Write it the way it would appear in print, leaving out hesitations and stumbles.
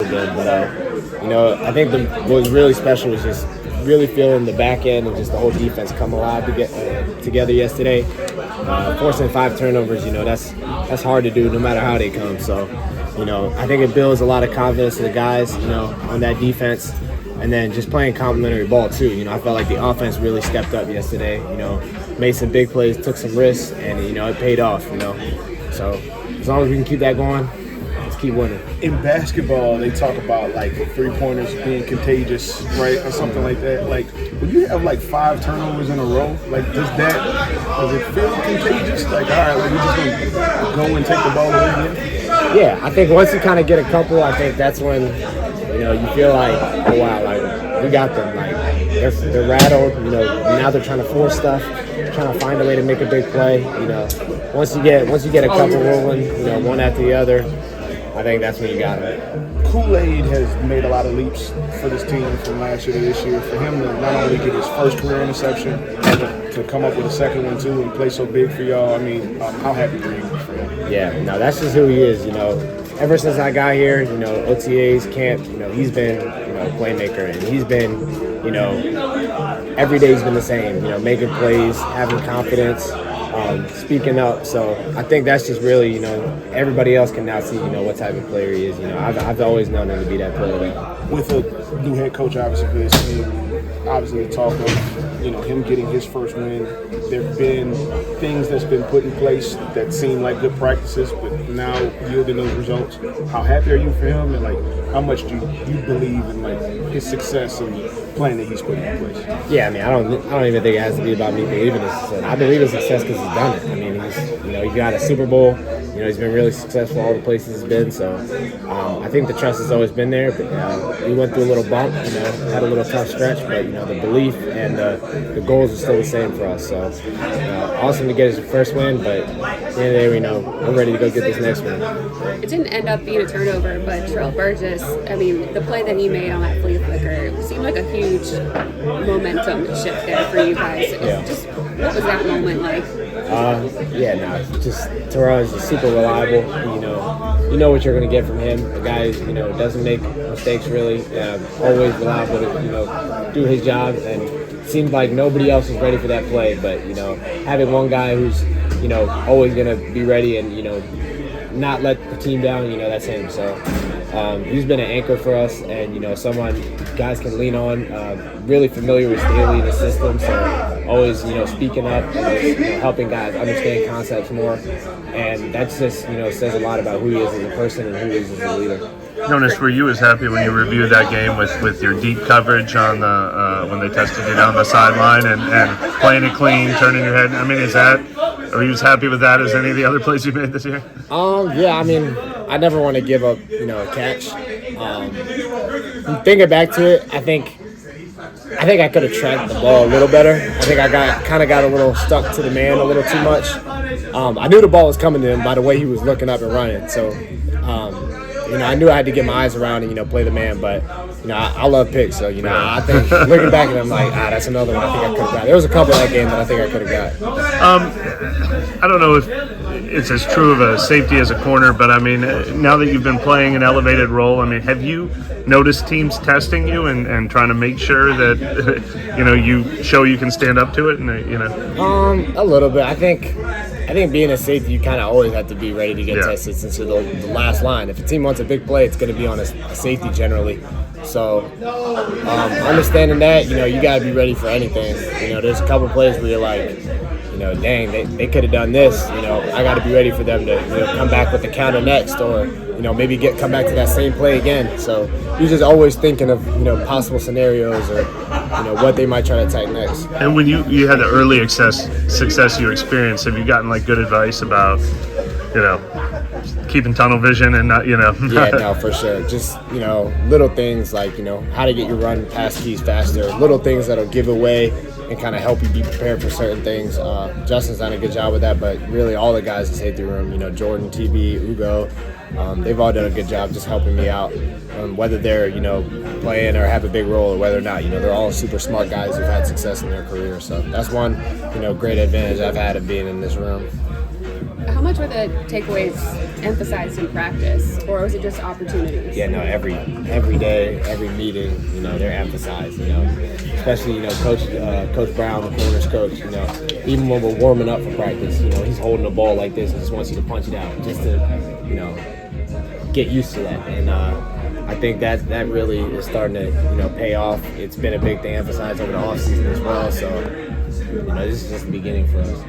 good. But, I think what was really special was just really feeling the back end and just the whole defense come alive to get together yesterday. Forcing 5 turnovers, that's hard to do no matter how they come. So, I think it builds a lot of confidence in the guys, on that defense. And then just playing complimentary ball too. I felt like the offense really stepped up yesterday. Made some big plays, took some risks, and it paid off. So as long as we can keep that going, let's keep winning. In basketball, they talk about like 3-pointers being contagious, right, or something like that. Like when you have like 5 turnovers in a row, like does it feel contagious? Like all right, like we're just gonna go and take the ball away again? Yeah, I think once you kind of get a couple, I think that's when you feel like, oh wow, like we got them. Like they're rattled. Now they're trying to force stuff, trying to find a way to make a big play. Once you get a couple rolling, one after the other, I think that's when you got it. Kool-Aid has made a lot of leaps for this team from last year to this year. For him to not only get his first career interception, but to come up with a second one too and play so big for y'all. I mean, how happy were you for him? Yeah, no, that's just who he is. Ever since I got here, OTAs, camp, he's been, a playmaker, and he's been, every day's been the same. Making plays, having confidence. Speaking up, so I think that's just really, everybody else can now see, what type of player he is. I've always known him to be that player. With a new head coach, obviously, the talk of, him getting his first win. There've been things that's been put in place that seem like good practices, but now yielding those results. How happy are you for him, and like how much do you believe in like his success and the plan that he's putting in place? Yeah, I mean, I don't even think it has to be about me believing his success. I believe his success because he's done it. I mean, he got a Super Bowl. He's been really successful all the places he's been. So I think the trust has always been there. But we went through a little bump, had a little tough stretch, but the belief and the goals are still the same for us. So awesome to get his first win, but at the end of the day, we're ready to go get this next one. It didn't end up being a turnover, but Terrell Burgess, I mean, the play that he made on that flea flicker seemed like a huge momentum shift there for you guys. Yeah. Just what was that moment like? Just Terrell is super reliable. You know what you're going to get from him. A guy who doesn't make mistakes really. Always reliable to do his job, and it seemed like nobody else was ready for that play. But having one guy who's always going to be ready and not let the team down, that's him. So he's been an anchor for us, and someone guys can lean on. Really familiar with Staley and the system, so always speaking up and helping guys understand concepts more, and that's just says a lot about who he is as a person and who he is as a leader. Jonas, were you as happy when you reviewed that game with your deep coverage on the when they tested you down the sideline and playing it clean, turning your head? I mean, are you as happy with that as any of the other plays you made this year? Yeah, I mean, I never want to give up, a catch. Thinking back to it, I think I could have tracked the ball a little better. I think I got a little stuck to the man a little too much. I knew the ball was coming to him by the way he was looking up and running. So, I knew I had to get my eyes around and, play the man. But, I love picks. So, I think looking back at him, like, that's another one I think I could have got. There was a couple of that game that I think I could have got. I don't know if it's as true of a safety as a corner, but I mean, now that you've been playing an elevated role, I mean, have you noticed teams testing you and trying to make sure that you show you can stand up to it? And a little bit. I think being a safety, you kind of always have to be ready to get tested since you're the last line. If a team wants a big play, it's going to be on a safety generally. So understanding that, you got to be ready for anything. There's a couple plays where you're like, dang, they could have done this. I got to be ready for them to come back with the counter next, or maybe come back to that same play again. So you're just always thinking of possible scenarios or what they might try to attack next. And when you had the early success you experienced, have you gotten like good advice about keeping tunnel vision and not Yeah, no, for sure. Just little things like how to get your run pass keys faster, little things that'll give away and kind of help you be prepared for certain things. Justin's done a good job with that, but really all the guys in the safety room, Jordan, TB, Ugo, they've all done a good job just helping me out. Whether they're, playing or have a big role or whether or not, they're all super smart guys who've had success in their career. So that's one, great advantage I've had of being in this room. How much were the takeaways emphasized in practice, or was it just opportunities? Yeah, no, every day, every meeting, you know, they're emphasized, you know, especially, you know, Coach Brown, the corners coach, you know, even when we're warming up for practice, you know, he's holding the ball like this and just wants you to punch it out just to, you know, get used to that. And I think that really is starting to, you know, pay off. It's been a big thing emphasized over the offseason as well. So, you know, this is just the beginning for us.